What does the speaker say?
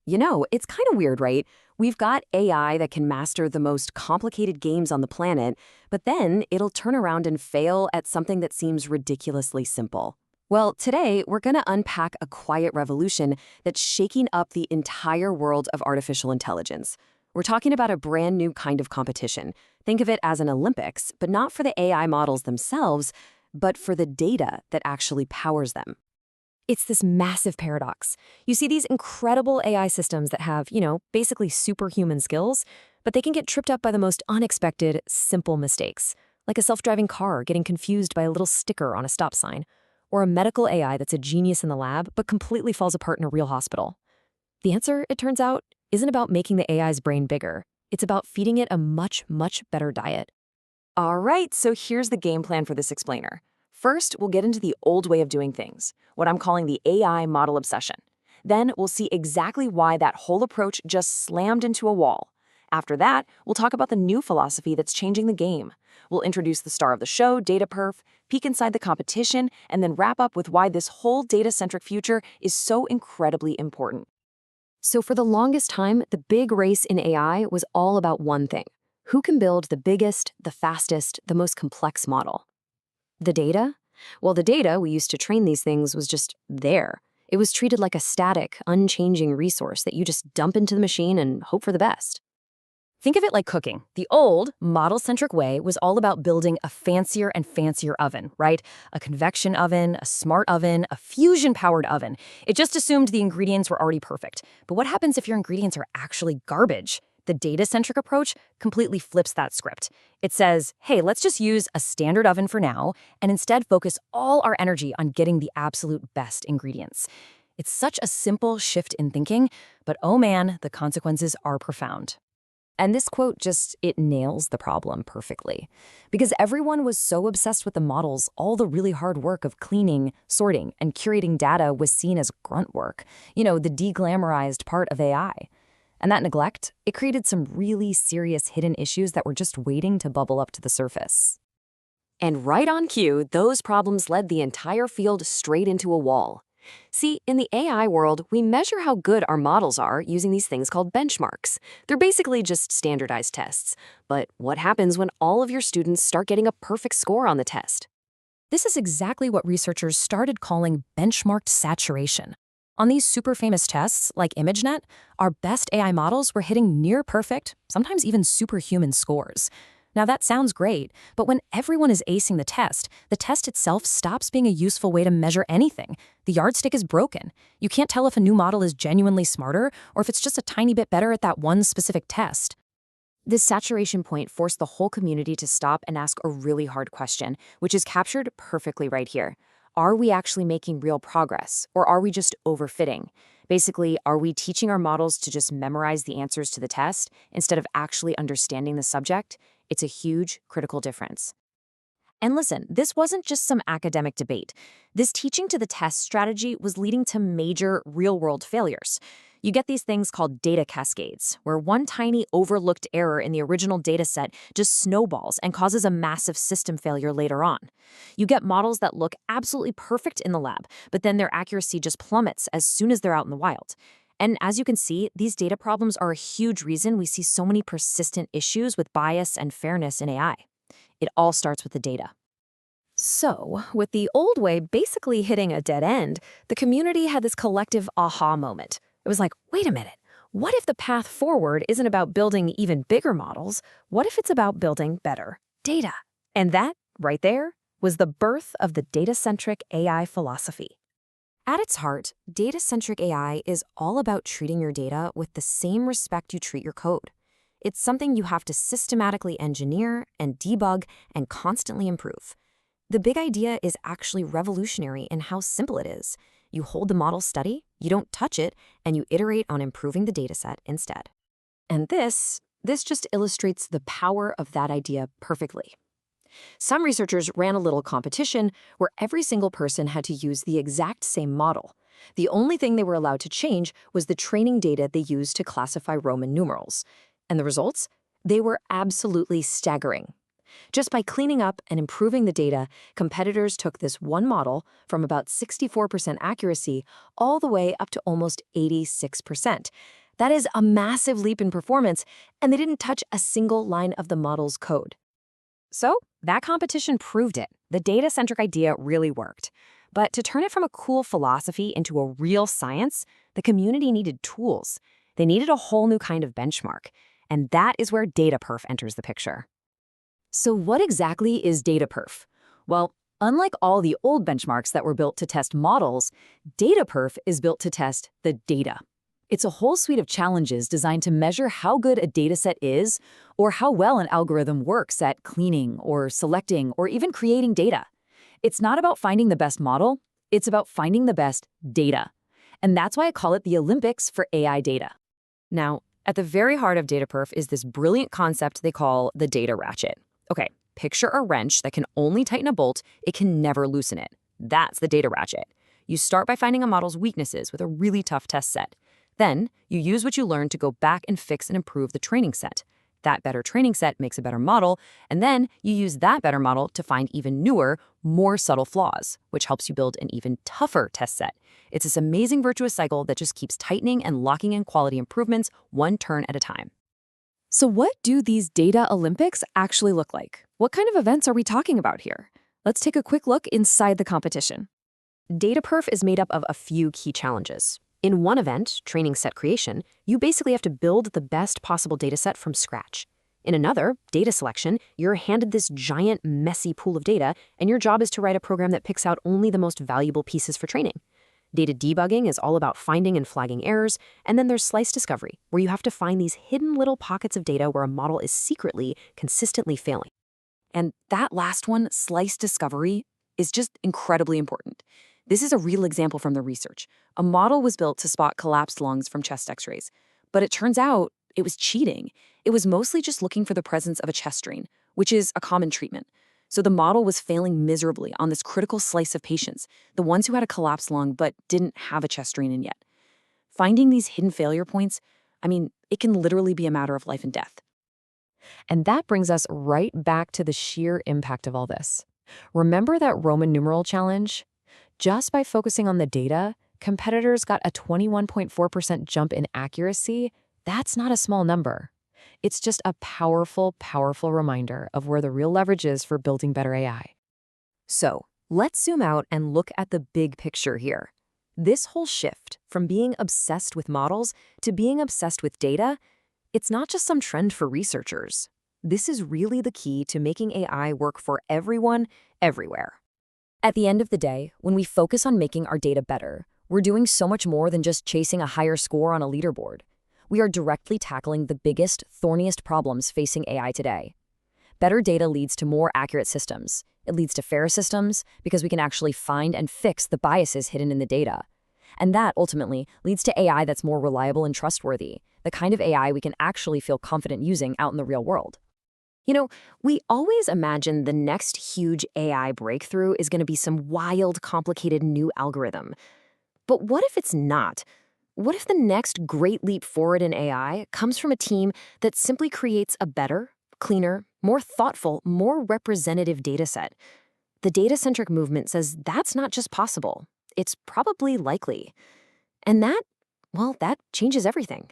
It's kind of weird, right? We've got AI that can master the most complicated games on the planet, but then it'll turn around and fail at something that seems ridiculously simple. Well, today we're going to unpack a quiet revolution that's shaking up the entire world of artificial intelligence. We're talking about a brand new kind of competition. Think of it as an Olympics, but not for the AI models themselves, but for the data that actually powers them. It's this massive paradox. You see these incredible AI systems that have, basically superhuman skills, but they can get tripped up by the most unexpected, simple mistakes, like a self-driving car getting confused by a little sticker on a stop sign, or a medical AI that's a genius in the lab but completely falls apart in a real hospital. The answer, it turns out, isn't about making the AI's brain bigger. It's about feeding it a much, much better diet. All right, so here's the game plan for this explainer. First, we'll get into the old way of doing things, what I'm calling the AI model obsession. Then we'll see exactly why that whole approach just slammed into a wall. After that, we'll talk about the new philosophy that's changing the game. We'll introduce the star of the show, DataPerf, peek inside the competition, and then wrap up with why this whole data-centric future is so incredibly important. So for the longest time, the big race in AI was all about one thing. Who can build the biggest, the fastest, the most complex model? The data? Well, the data we used to train these things was just there. It was treated like a static, unchanging resource that you just dump into the machine and hope for the best. Think of it like cooking. The old, model-centric way was all about building a fancier and fancier oven, right? A convection oven, a smart oven, a fusion-powered oven. It just assumed the ingredients were already perfect. But what happens if your ingredients are actually garbage? The data-centric approach completely flips that script. It says, hey, let's just use a standard oven for now and instead focus all our energy on getting the absolute best ingredients. It's such a simple shift in thinking, but oh man, the consequences are profound. And this quote it nails the problem perfectly. Because everyone was so obsessed with the models, all the really hard work of cleaning, sorting, and curating data was seen as grunt work, the deglamorized part of AI. And that neglect, it created some really serious hidden issues that were just waiting to bubble up to the surface. And right on cue, those problems led the entire field straight into a wall. See, in the AI world, we measure how good our models are using these things called benchmarks. They're basically just standardized tests. But what happens when all of your students start getting a perfect score on the test? This is exactly what researchers started calling benchmarked saturation. On these super famous tests, like ImageNet, our best AI models were hitting near perfect, sometimes even superhuman scores. Now that sounds great, but when everyone is acing the test itself stops being a useful way to measure anything. The yardstick is broken. You can't tell if a new model is genuinely smarter or if it's just a tiny bit better at that one specific test. This saturation point forced the whole community to stop and ask a really hard question, which is captured perfectly right here. Are we actually making real progress, or are we just overfitting? Basically, are we teaching our models to just memorize the answers to the test instead of actually understanding the subject? It's a huge, critical difference. And listen, this wasn't just some academic debate. This teaching to the test strategy was leading to major real-world failures. You get these things called data cascades, where one tiny overlooked error in the original dataset just snowballs and causes a massive system failure later on. You get models that look absolutely perfect in the lab, but then their accuracy just plummets as soon as they're out in the wild. And as you can see, these data problems are a huge reason we see so many persistent issues with bias and fairness in AI. It all starts with the data. So, with the old way basically hitting a dead end, the community had this collective aha moment. It was like, wait a minute, what if the path forward isn't about building even bigger models? What if it's about building better data? And that, right there, was the birth of the data-centric AI philosophy. At its heart, data-centric AI is all about treating your data with the same respect you treat your code. It's something you have to systematically engineer and debug and constantly improve. The big idea is actually revolutionary in how simple it is. You hold the model steady, you don't touch it, and you iterate on improving the dataset instead. And this just illustrates the power of that idea perfectly. Some researchers ran a little competition where every single person had to use the exact same model. The only thing they were allowed to change was the training data they used to classify Roman numerals. And the results? They were absolutely staggering. Just by cleaning up and improving the data, competitors took this one model from about 64% accuracy all the way up to almost 86%. That is a massive leap in performance, and they didn't touch a single line of the model's code. So, that competition proved it. The data-centric idea really worked. But to turn it from a cool philosophy into a real science, the community needed tools. They needed a whole new kind of benchmark. And that is where DataPerf enters the picture. So what exactly is DataPerf? Well, unlike all the old benchmarks that were built to test models, DataPerf is built to test the data. It's a whole suite of challenges designed to measure how good a dataset is or how well an algorithm works at cleaning or selecting or even creating data. It's not about finding the best model, it's about finding the best data. And that's why I call it the Olympics for AI data. Now, at the very heart of DataPerf is this brilliant concept they call the data ratchet. Okay, picture a wrench that can only tighten a bolt, it can never loosen it. That's the data ratchet. You start by finding a model's weaknesses with a really tough test set. Then, you use what you learned to go back and fix and improve the training set. That better training set makes a better model, and then you use that better model to find even newer, more subtle flaws, which helps you build an even tougher test set. It's this amazing virtuous cycle that just keeps tightening and locking in quality improvements one turn at a time. So what do these data Olympics actually look like? What kind of events are we talking about here? Let's take a quick look inside the competition. DataPerf is made up of a few key challenges. In one event, training set creation, you basically have to build the best possible dataset from scratch. In another, data selection, you're handed this giant, messy pool of data, and your job is to write a program that picks out only the most valuable pieces for training. Data debugging is all about finding and flagging errors, and then there's slice discovery, where you have to find these hidden little pockets of data where a model is secretly, consistently failing. And that last one, slice discovery, is just incredibly important. This is a real example from the research. A model was built to spot collapsed lungs from chest x-rays, but it turns out it was cheating. It was mostly just looking for the presence of a chest drain, which is a common treatment. So the model was failing miserably on this critical slice of patients, the ones who had a collapsed lung but didn't have a chest drain in yet. Finding these hidden failure points, it can literally be a matter of life and death. And that brings us right back to the sheer impact of all this. Remember that Roman numeral challenge? Just by focusing on the data, competitors got a 21.4% jump in accuracy. That's not a small number. It's just a powerful, powerful reminder of where the real leverage is for building better AI. So, let's zoom out and look at the big picture here. This whole shift from being obsessed with models to being obsessed with data, it's not just some trend for researchers. This is really the key to making AI work for everyone, everywhere. At the end of the day, when we focus on making our data better, we're doing so much more than just chasing a higher score on a leaderboard. We are directly tackling the biggest, thorniest problems facing AI today. Better data leads to more accurate systems. It leads to fairer systems because we can actually find and fix the biases hidden in the data. And that, ultimately, leads to AI that's more reliable and trustworthy, the kind of AI we can actually feel confident using out in the real world. We always imagine the next huge AI breakthrough is going to be some wild, complicated new algorithm. But what if it's not? What if the next great leap forward in AI comes from a team that simply creates a better, cleaner, more thoughtful, more representative dataset? The data-centric movement says that's not just possible, it's probably likely. And that changes everything.